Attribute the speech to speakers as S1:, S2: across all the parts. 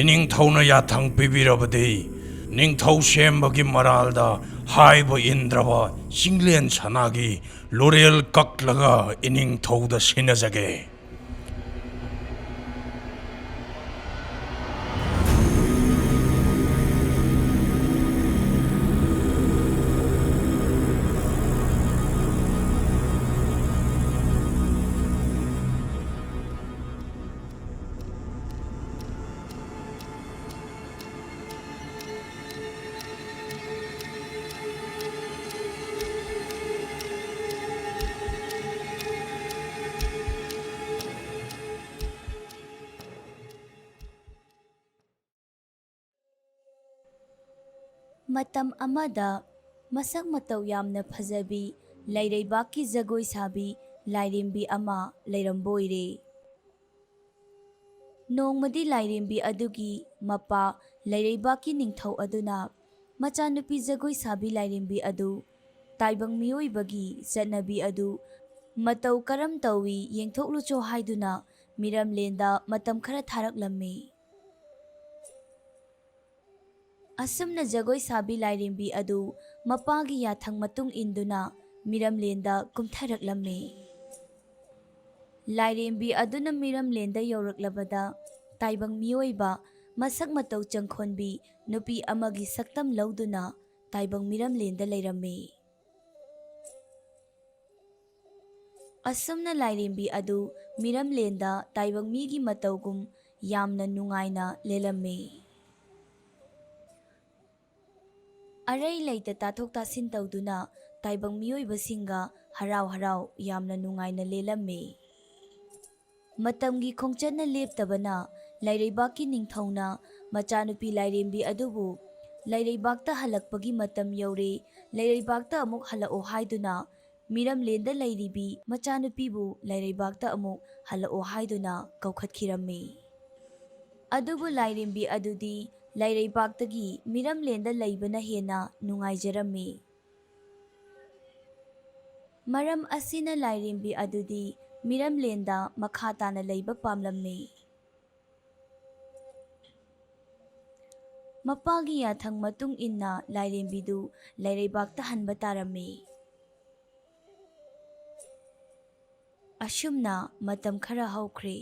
S1: 이닝ꯊꯧꯅ 야탕 비비러버디 닝ꯊꯧ 셈ꯕꯒꯤ ꯃꯔꯥꯜꯗ ꯍꯥꯏꯕ 인드라와 싱리엔 산악이 로레를 깎라가 이닝ꯊꯧꯗ 신어자게.
S2: ꯃꯇꯝ ꯑꯃꯗ ꯃꯁꯛ ꯃꯇꯧ ꯌꯥꯝꯅ ꯐꯖꯕꯤ ꯂꯩꯔꯩꯕꯥꯛꯀꯤ ꯖꯒꯣꯏ ꯁꯥꯕꯤ ꯂꯥꯏꯔꯦꯝꯕꯤ ꯑꯃ ꯂꯩꯔꯝꯕ ꯑꯣꯏꯔꯦ꯫ ꯅꯣꯡꯃꯗꯤ ꯂꯥꯏꯔꯦꯝꯕꯤ ꯑꯗꯨꯒꯤ ꯃꯄꯥ ꯂꯩꯔꯩꯕꯥꯛꯀꯤ ꯅꯤꯡꯊꯧ ꯑꯗꯨꯅ ꯃꯆꯥꯅꯨꯄꯤ ꯖꯒꯣꯏ ꯁꯥꯕꯤ ꯂꯥꯏꯔꯦꯝꯕꯤ ꯑꯗꯨ ꯇꯥꯏꯕꯪ ꯃꯤꯑꯣꯏꯕꯒꯤ ꯆꯠꯅꯕꯤ ꯑꯗꯨ ꯃꯇꯧ ꯀꯔꯝ ꯇꯧꯏ ꯌꯦꯡꯊꯣꯛꯂꯨꯆꯣ ꯍꯥꯏꯗꯨꯅ ꯃꯤꯔꯝꯂꯦꯟꯗ ꯃꯇꯝ ꯈꯔ ꯊꯥꯔꯛꯂꯝꯃꯤ꯫ ꯑꯁꯨꯝꯅ ꯖꯒꯣꯏ ꯁꯥꯕꯤ ꯂꯥꯏꯔꯦꯝꯕꯤ ꯑꯗꯨ ꯃꯄꯥꯒꯤ ꯌꯥꯊꯪ ꯃꯇꯨꯡ ꯏꯟꯗꯨꯅ ꯃꯤꯔꯝꯂꯦꯟꯗ ꯀꯨꯝꯊꯔꯛꯂꯝꯃꯤ꯫ ꯂꯥꯏꯔꯦꯝꯕꯤ ꯑꯗꯨꯅ ꯃꯤꯔꯝꯂꯦꯟꯗ ꯌꯧꯔꯛꯂꯕꯗ ꯇꯥꯏꯕꯪ ꯃꯤꯑꯣꯏꯕ ꯃꯁꯛ ꯃꯇꯧ ꯆꯪꯈꯣꯟꯕꯤ ꯅꯨꯄꯤ ꯑꯃꯒꯤ ꯁꯛꯇꯝ ꯂꯧꯗꯨꯅ ꯇꯥꯏꯕꯪ ꯃꯤꯔꯝꯂꯦꯟꯗ ꯂꯩꯔꯝꯃꯤ꯫ ꯑꯁꯨꯝꯅ ꯂꯥꯏꯔꯦꯝꯕꯤ ꯑꯗꯨ ꯃꯤꯔꯝꯂꯦꯟꯗ ꯇꯥꯏꯕꯪ ꯃꯤꯒꯤ ꯃꯇꯧꯒꯨꯝ ꯌꯥꯝꯅ ꯅꯨꯡꯉꯥꯏꯅ ꯂꯦꯜꯂꯝꯃꯤ꯫ ꯑꯔꯩ ꯂꯩꯇ ꯇꯥꯊꯣꯛ ꯇꯥꯁꯤꯟ ꯇꯧꯗꯨꯅ ꯇꯥꯏꯕꯪ ꯃꯤꯑꯣꯏꯕꯁꯤꯡꯒ ꯍꯔꯥꯎ ꯍꯔꯥꯎ ꯌꯥꯝꯅ ꯅꯨꯡꯉꯥꯏꯅ ꯂꯦꯜꯂꯝꯃꯤ꯫ ꯃꯇꯝꯒꯤ ꯈꯣꯡꯆꯠꯅ ꯂꯦꯞꯇꯕꯅ ꯂꯩꯔꯩꯕꯥꯛꯀꯤ ꯅꯤꯡꯊꯧꯅ ꯃꯆꯥꯅꯨꯄꯤ ꯂꯥꯏꯔꯦꯝꯕꯤ ꯑꯗꯨꯕꯨ ꯂꯩꯔꯩꯕꯥꯛꯇ ꯍꯜꯂꯛꯄꯒꯤ ꯃꯇꯝ ꯌꯧꯔꯦ, ꯂꯩꯔꯩꯕꯥꯛꯇ ꯑꯃꯨꯛ ꯍꯜꯂꯛꯑꯣ ꯍꯥꯏꯗꯨꯅ ꯃꯤꯔꯝꯂꯦꯟꯗ ꯂꯩꯔꯤꯕꯤ ꯃꯆꯥꯅꯨꯄꯤꯕꯨ ꯂꯩꯔꯩꯕꯥꯛꯇ ꯑꯃꯨꯛ ꯍꯜꯂꯛꯑꯣ ꯍꯥꯏꯗꯨꯅ ꯀꯧꯈꯠꯈꯤꯔꯝꯃꯤ꯫ ꯑꯗꯨꯕꯨ ꯂꯥꯏꯔꯦꯝꯕꯤ ꯑꯗꯨꯗꯤ ꯂꯩꯔꯩꯕꯥꯛꯇꯒꯤ ꯃꯤꯔꯝꯂꯦꯟꯗ ꯂꯩꯕꯅ ꯍꯦꯟꯅ ꯅꯨꯡꯉꯥꯏꯖꯔꯝꯃꯤ꯫ ꯃꯔꯝ ꯑꯁꯤꯅ ꯂꯥꯏꯔꯦꯝꯕꯤ ꯑꯗꯨꯗꯤ ꯃꯤꯔꯝꯂꯦꯟꯗ ꯃꯈꯥ ꯇꯥꯅ ꯂꯩꯕ ꯄꯥꯝꯂꯝꯃꯤ꯫ ꯃꯄꯥꯒꯤ ꯌꯥꯊꯪ ꯃꯇꯨꯡ ꯏꯟꯅ ꯂꯥꯏꯔꯦꯝꯕꯤꯗꯨ ꯂꯩꯔꯩꯕꯥꯛꯇ ꯍꯟꯕ ꯇꯥꯔꯝꯃꯤ꯫ ꯑꯁꯨꯝꯅ ꯃꯇꯝ ꯈꯔ ꯍꯧꯈ꯭ꯔꯦ꯫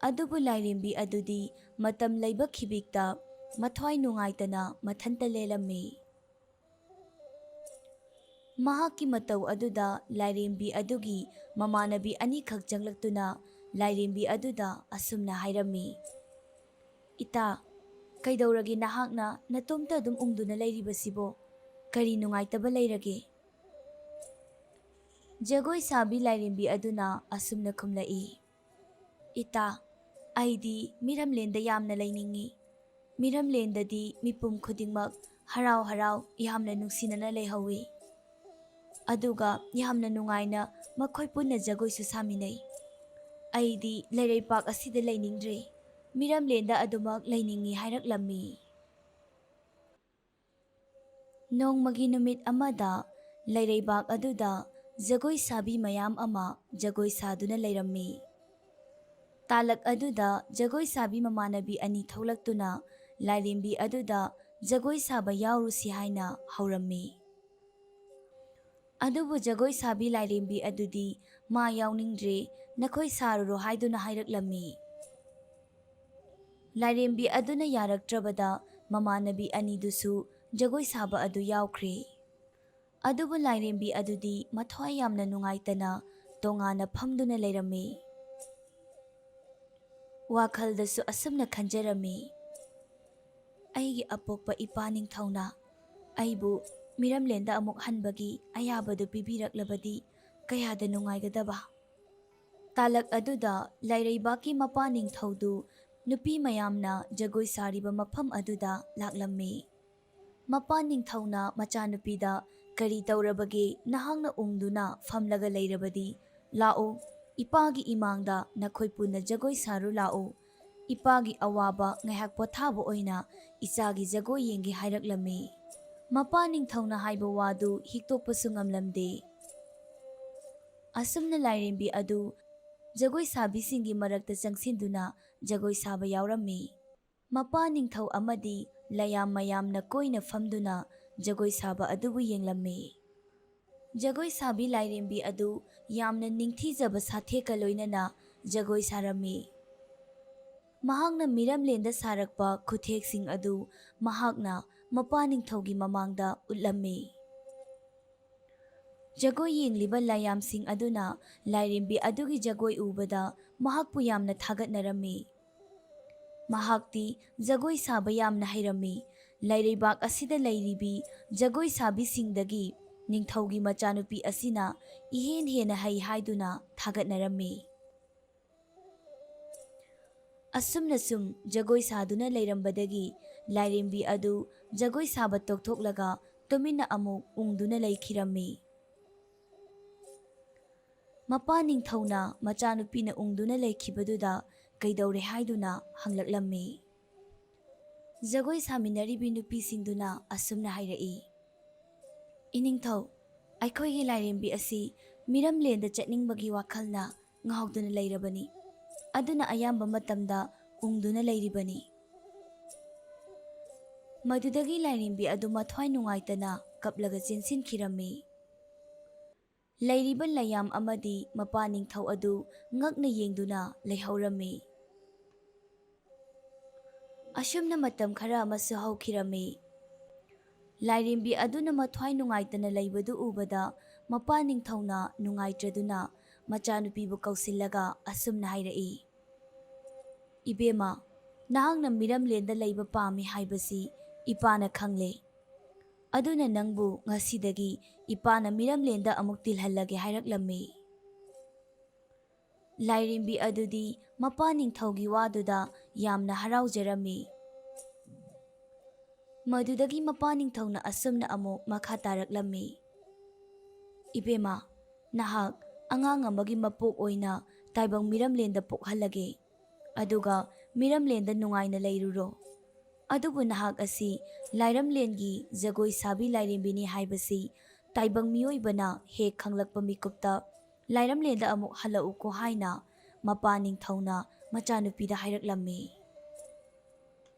S2: ꯑꯗꯨꯕꯨ ꯂꯥꯏꯔꯦꯝꯕꯤ ꯑꯗꯨꯗꯤ ꯃꯇꯝ ꯂꯩꯕ ꯈꯤꯕꯤꯛꯇ ꯃꯊ꯭ꯋꯥꯏ ꯅꯨꯡꯉꯥꯏꯇꯅ ꯃꯊꯟꯇ ꯂꯦꯜꯂꯝꯃꯤ꯫ ꯃꯍꯥꯛꯀꯤ ꯃꯇꯧ ꯑꯗꯨꯗ ꯂꯥꯏꯔꯦꯝꯕꯤ ꯑꯗꯨꯒꯤ ꯃꯃꯥꯟꯅꯕꯤ ꯑꯅꯤꯈꯛ ꯆꯪꯂꯛꯇꯨꯅ ꯂꯥꯏꯔꯦꯝꯕꯤ ꯑꯗꯨꯗ ꯑꯁꯨꯝꯅ ꯍꯥꯏꯔꯝꯃꯤ, "ꯏꯇꯥ, ꯀꯩꯗꯧꯔꯒꯦ ꯅꯍꯥꯛꯅ ꯅꯇꯣꯝꯇ ꯑꯗꯨꯝ ꯎꯪꯗꯨꯅ ꯂꯩꯔꯤꯕꯁꯤꯕꯣ? ꯀꯔꯤ ꯅꯨꯡꯉꯥꯏꯇꯕ ꯂꯩꯔꯒꯦ?" ꯖꯒꯣꯏ ꯁꯥꯕꯤ ꯂꯥꯏꯔꯦꯝꯕꯤ ꯑꯗꯨꯅ ꯑꯁꯨꯝꯅ ꯈꯨꯝꯂꯛꯏ, "ꯏꯇꯥ, ꯑꯩꯗꯤ ꯃꯤꯔꯝꯂꯦꯟꯗ ꯌꯥꯝꯅ ꯂꯩꯅꯤꯡꯏ꯫ ꯃꯤꯔꯝꯂꯦꯟꯗꯗꯤ ꯃꯤꯄꯨꯝ ꯈꯨꯗꯤꯡꯃꯛ ꯍꯔꯥꯎ ꯍꯔꯥꯎ ꯌꯥꯝꯅ ꯅꯨꯡꯁꯤꯅꯅ ꯂꯩꯍꯧꯏ꯫ ꯑꯗꯨꯒ ꯌꯥꯝꯅ ꯅꯨꯡꯉꯥꯏꯅ ꯃꯈꯣꯏ ꯄꯨꯟꯅ ꯖꯒꯣꯏꯁꯨ ꯁꯥꯃꯤꯟꯅꯩ꯫ ꯑꯩꯗꯤ ꯂꯩꯔꯩꯄꯥꯛ ꯑꯁꯤꯗ ꯂꯩꯅꯤꯡꯗ꯭ꯔꯦ, ꯃꯤꯔꯝꯂꯦꯟꯗ ꯑꯗꯨꯃꯛ ꯂꯩꯅꯤꯡꯏ" ꯍꯥꯏꯔꯛꯂꯝꯃꯤ꯫ ꯅꯣꯡꯃꯒꯤ ꯅꯨꯃꯤꯠ ꯑꯃꯗ ꯂꯩꯔꯩꯕꯥꯛ ꯑꯗꯨꯗ ꯖꯒꯣꯏ ꯁꯥꯕꯤ ꯃꯌꯥꯝ ꯑꯃ ꯖꯒꯣꯏ ꯁꯥꯗꯨꯅ ꯂꯩꯔꯝꯃꯤ꯫ ꯇꯥꯂꯛ ꯑꯗꯨꯗ ꯖꯒꯣꯏ ꯁꯥꯕꯤ ꯃꯃꯥꯟꯅꯕꯤ ꯑꯅꯤ ꯊꯣꯛꯂꯛꯇꯨꯅ ꯂꯥꯏꯔꯦꯝꯕꯤ ꯑꯗꯨꯗ ꯖꯒꯣꯏ ꯁꯥꯕ ꯌꯥꯎꯔꯨꯁꯤ ꯍꯥꯏꯅ ꯍꯧꯔꯝꯃꯤ꯫ ꯑꯗꯨꯕꯨ ꯖꯒꯣꯏ ꯁꯥꯕꯤ ꯂꯥꯏꯔꯦꯝꯕꯤ ꯑꯗꯨꯗꯤ ꯃꯥ ꯌꯥꯎꯅꯤꯡꯗ꯭ꯔꯦ, ꯅꯈꯣꯏ ꯁꯥꯔꯨꯔꯣ ꯍꯥꯏꯗꯨꯅ ꯍꯥꯏꯔꯛꯂꯝꯃꯤ꯫ ꯂꯥꯏꯔꯦꯝꯕꯤ ꯑꯗꯨꯅ ꯌꯥꯔꯛꯇ꯭ꯔꯕꯗ ꯃꯃꯥꯟꯅꯕꯤ ꯑꯅꯤꯗꯨꯁꯨ ꯖꯒꯣꯏ ꯁꯥꯕ ꯑꯗꯨ ꯌꯥꯎꯈ꯭ꯔꯦ꯫ ꯑꯗꯨꯕꯨ ꯂꯥꯏꯔꯦꯝꯕꯤ ꯑꯗꯨꯗꯤ ꯃꯊ꯭ꯋꯥꯏ ꯌꯥꯝꯅ ꯅꯨꯡꯉꯥꯏꯇꯅ ꯇꯣꯉꯥꯟꯅ ꯐꯝꯗꯨꯅ ꯂꯩꯔꯝꯃꯤ꯫ ꯋꯥꯈꯜꯗꯁꯨ ꯑꯁꯨꯝꯅ ꯈꯟꯖꯔꯝꯃꯤ, "ꯑꯩꯒꯤ ꯑꯄꯣꯛꯄ ꯏꯄꯥ ꯅꯤꯡꯊꯧꯅ ꯑꯩꯕꯨ ꯃꯤꯔꯝꯂꯦꯟꯗ ꯑꯃꯨꯛ ꯍꯟꯕꯒꯤ ꯑꯌꯥꯕꯗꯨ ꯄꯤꯕꯤꯔꯛꯂꯕꯗꯤ ꯀꯌꯥꯗ ꯅꯨꯡꯉꯥꯏꯒꯗꯕ"꯫ ꯇꯥꯂꯛ ꯑꯗꯨꯗ ꯂꯩꯔꯩꯕꯥꯛꯀꯤ ꯃꯄꯥ ꯅꯤꯡꯊꯧꯗꯨ ꯅꯨꯄꯤ ꯃꯌꯥꯝꯅ ꯖꯒꯣꯏ ꯁꯥꯔꯤꯕ ꯃꯐꯝ ꯑꯗꯨꯗ ꯂꯥꯛꯂꯝꯃꯤ꯫ ꯃꯄꯥ ꯅꯤꯡꯊꯧꯅ ꯃꯆꯥꯅꯨꯄꯤꯗ, "ꯀꯔꯤ ꯇꯧꯔꯕꯒꯦ ꯅꯍꯥꯛꯅ ꯎꯪꯗꯨꯅ ꯐꯝꯂꯒ ꯂꯩꯔꯕꯗꯤ? ꯂꯥꯛꯑꯣ, ꯏꯄꯥꯒꯤ ꯏꯃꯥꯡꯗ ꯅꯈꯣꯏ ꯄꯨꯟꯅ ꯖꯒꯣꯏ ꯁꯥꯔꯨ ꯂꯥꯛꯑꯣ꯫ ꯏꯄꯥꯒꯤ ꯑꯋꯥꯕ ꯉꯥꯏꯍꯥꯛ ꯄꯣꯊꯥꯕ ꯑꯣꯏꯅ ꯏꯆꯥꯒꯤ ꯖꯒꯣꯏ ꯌꯦꯡꯒꯦ" ꯍꯥꯏꯔꯛꯂꯝꯃꯤ꯫ ꯃꯄꯥ ꯅꯤꯡꯊꯧꯅ ꯍꯥꯏꯕ ꯋꯥꯗꯨ ꯍꯤꯛꯇꯣꯛꯄꯁꯨ ꯉꯝꯂꯝꯗꯦ꯫ ꯑꯁꯨꯝꯅ ꯂꯥꯏꯔꯦꯝꯕꯤ ꯑꯗꯨ ꯖꯒꯣꯏ ꯁꯥꯕꯤꯁꯤꯡꯒꯤ ꯃꯔꯛꯇ ꯆꯪꯁꯤꯟꯗꯨꯅ ꯖꯒꯣꯏ ꯁꯥꯕ ꯌꯥꯎꯔꯝꯃꯤ꯫ ꯃꯄꯥ ꯅꯤꯡꯊꯧ ꯑꯃꯗꯤ ꯂꯌꯥꯝ ꯃꯌꯥꯝꯅ ꯀꯣꯏꯅ ꯐꯝꯗꯨꯅ ꯖꯒꯣꯏ ꯁꯥꯕ ꯑꯗꯨꯕꯨ ꯌꯦꯡꯂꯝꯃꯤ꯫ ꯖꯒꯣꯏ ꯁꯥꯕꯤ ꯂꯥꯏꯔꯦꯝꯕꯤ ꯑꯗꯨ ꯌꯥꯝꯅ ꯅꯤꯡꯊꯤꯖꯕ ꯁꯥꯊꯦꯛꯀ ꯂꯣꯏꯅꯅ ꯖꯒꯣꯏ ꯁꯥꯔꯝꯃꯤ꯫ ꯃꯍꯥꯛꯅ ꯃꯤꯔꯝꯂꯦꯟꯗ ꯁꯥꯔꯛꯄ ꯈꯨꯠꯊꯦꯛꯁꯤꯡ ꯑꯗꯨ ꯃꯍꯥꯛꯅ ꯃꯄꯥ ꯅꯤꯡꯊꯧꯒꯤ ꯃꯃꯥꯡꯗ ꯎꯠꯂꯝꯃꯤ꯫ ꯖꯒꯣꯏ ꯌꯦꯡꯂꯤꯕ ꯂꯥꯌꯥꯝꯁꯤꯡ ꯑꯗꯨꯅ ꯂꯥꯏꯔꯦꯝꯕꯤ ꯑꯗꯨꯒꯤ ꯖꯒꯣꯏ ꯎꯕꯗ ꯃꯍꯥꯛꯄꯨ ꯌꯥꯝꯅ ꯊꯥꯒꯠꯅꯔꯝꯃꯤ꯫ ꯃꯍꯥꯛꯇꯤ ꯖꯒꯣꯏ ꯁꯥꯕ ꯌꯥꯝꯅ ꯍꯩꯔꯝꯃꯤ꯫ ꯂꯩꯔꯩꯕꯥꯛ ꯑꯁꯤꯗ ꯂꯩꯔꯤꯕꯤ ꯖꯒꯣꯏ ꯁꯥꯕꯤꯁꯤꯡꯗꯒꯤ ꯅꯤꯡꯊꯧꯒꯤ ꯃꯆꯥꯅꯨꯄꯤ ꯑꯁꯤꯅ ꯏꯍꯦꯟ ꯍꯦꯟꯅ ꯍꯩ ꯍꯥꯏꯗꯨꯅ ꯊꯥꯒꯠꯅꯔꯝꯃꯤ꯫ ꯑꯁꯨꯝꯅ ꯁꯨꯝ ꯖꯒꯣꯏ ꯁꯥꯗꯨꯅ ꯂꯩꯔꯝꯕꯗꯒꯤ ꯂꯥꯏꯔꯦꯝꯕꯤ ꯑꯗꯨ ꯖꯒꯣꯏ ꯁꯥꯕ ꯇꯣꯛꯊꯣꯛꯂꯒ ꯇꯨꯃꯤꯟꯅ ꯑꯃꯨꯛ ꯎꯪꯗꯨꯅ ꯂꯩꯈꯤꯔꯝꯃꯤ꯫ ꯃꯄꯥ ꯅꯤꯡꯊꯧꯅ ꯃꯆꯥꯅꯨꯄꯤꯅ ꯎꯪꯗꯨꯅ ꯂꯩꯈꯤꯕꯗꯨꯗ ꯀꯩꯗꯧꯔꯦ ꯍꯥꯏꯗꯨꯅ ꯍꯪꯂꯛꯂꯝꯃꯤ꯫ ꯖꯒꯣꯏ ꯁꯥꯃꯤꯟꯅꯔꯤꯕꯤ ꯅꯨꯄꯤꯁꯤꯡꯗꯨꯅ ꯑꯁꯨꯝꯅ ꯍꯥꯏꯔꯛꯏ, "ꯏꯅꯤꯡꯊꯧ, ꯑꯩꯈꯣꯏꯒꯤ ꯂꯥꯏꯔꯦꯝꯕꯤ ꯑꯁꯤ ꯃꯤꯔꯝꯂꯦꯟꯗ ꯆꯠꯅꯤꯡꯕꯒꯤ ꯋꯥꯈꯜꯅ ꯉꯥꯎꯗꯨꯅ ꯂꯩꯔꯕꯅꯤ꯫ ꯑꯗꯨꯅ ꯑꯌꯥꯝꯕ ꯃꯇꯝꯗ ꯎꯪꯗꯨꯅ ꯂꯩꯔꯤꯕꯅꯤ"꯫ ꯃꯗꯨꯗꯒꯤ ꯂꯥꯏꯔꯦꯝꯕꯤ ꯑꯗꯨ ꯃꯊ꯭ꯋꯥꯏ ꯅꯨꯡꯉꯥꯏꯇꯅ ꯀꯞꯂꯒ ꯆꯦꯟꯁꯤꯟꯈꯤꯔꯝꯃꯤ꯫ ꯂꯩꯔꯤꯕ ꯂꯌꯥꯝ ꯑꯃꯗꯤ ꯃꯄꯥ ꯅꯤꯡꯊꯧ ꯑꯗꯨ ꯉꯛꯅ ꯌꯦꯡꯗꯨꯅ ꯂꯩꯍꯧꯔꯝꯃꯤ꯫ ꯑꯁꯨꯝꯅ ꯃꯇꯝ ꯈꯔ ꯑꯃꯁꯨ ꯍꯧꯈꯤꯔꯝꯃꯤ꯫ ꯂꯥꯏꯔꯦꯝꯕꯤ ꯑꯗꯨꯅ ꯃꯊ꯭ꯋꯥꯏ ꯅꯨꯡꯉꯥꯏꯇꯅ ꯂꯩꯕꯗꯨ ꯎꯕꯗ ꯃꯄꯥ ꯅꯤꯡꯊꯧꯅ ꯅꯨꯡꯉꯥꯏꯇ꯭ꯔꯗꯨꯅ ꯃꯆꯥꯅꯨꯄꯤꯕꯨ ꯀꯧꯁꯤꯜꯂꯒ ꯑꯁꯨꯝꯅ ꯍꯥꯏꯔꯛꯏ, "ꯏꯕꯦꯝꯃ, ꯅꯍꯥꯛꯅ ꯃꯤꯔꯝꯂꯦꯟꯗ ꯂꯩꯕ ꯄꯥꯝꯃꯤ ꯍꯥꯏꯕꯁꯤ ꯏꯄꯥꯅ ꯈꯪꯂꯦ꯫ ꯑꯗꯨꯅ ꯅꯪꯕꯨ ꯉꯁꯤꯗꯒꯤ ꯏꯄꯥꯅ ꯃꯤꯔꯝꯂꯦꯟꯗ ꯑꯃꯨꯛ ꯇꯤꯜꯍꯜꯂꯒꯦ ꯍꯥꯏꯔꯛꯂꯝꯃꯤ"꯫ ꯂꯥꯏꯔꯦꯝꯕꯤ ꯑꯗꯨꯗꯤ ꯃꯄꯥ ꯅꯤꯡꯊꯧꯒꯤ ꯋꯥꯗꯨꯗ ꯌꯥꯝꯅ ꯍꯔꯥꯎꯖꯔꯝꯃꯤ꯫ ꯃꯗꯨꯗꯒꯤ ꯃꯄꯥ ꯅꯤꯡꯊꯧꯅ ꯑꯁꯨꯝꯅ ꯑꯃꯨꯛ ꯃꯈꯥ ꯇꯥꯔꯛꯂꯝꯃꯤ, "ꯏꯕꯦꯝꯃ, ꯅꯍꯥꯛ ꯑꯉꯥꯡ ꯑꯃꯒꯤ ꯃꯄꯣꯛ ꯑꯣꯏꯅ ꯇꯥꯏꯕꯪ ꯃꯤꯔꯝꯂꯦꯟꯗ ꯄꯣꯛꯍꯜꯂꯒꯦ꯫ ꯑꯗꯨꯒ ꯃꯤꯔꯝꯂꯦꯟꯗ ꯅꯨꯡꯉꯥꯏꯅ ꯂꯩꯔꯨꯔꯣ꯫ ꯑꯗꯨꯕꯨ ꯅꯍꯥꯛ ꯑꯁꯤ ꯂꯥꯏꯔꯝꯂꯦꯟꯒꯤ ꯖꯒꯣꯏ ꯁꯥꯕꯤ ꯂꯥꯏꯔꯦꯝꯕꯤꯅꯤ ꯍꯥꯏꯕꯁꯤ ꯇꯥꯏꯕꯪ ꯃꯤꯑꯣꯏꯕꯅ ꯍꯦꯛ ꯈꯪꯂꯛꯄ ꯃꯤꯀꯨꯞꯇ ꯂꯥꯏꯔꯝꯂꯦꯟꯗ ꯑꯃꯨꯛ ꯍꯜꯂꯛꯎꯀꯣ" ꯍꯥꯏꯅ ꯃꯄꯥ ꯅꯤꯡꯊꯧꯅ ꯃꯆꯥꯅꯨꯄꯤꯗ ꯍꯥꯏꯔꯛꯂꯝꯃꯤ꯫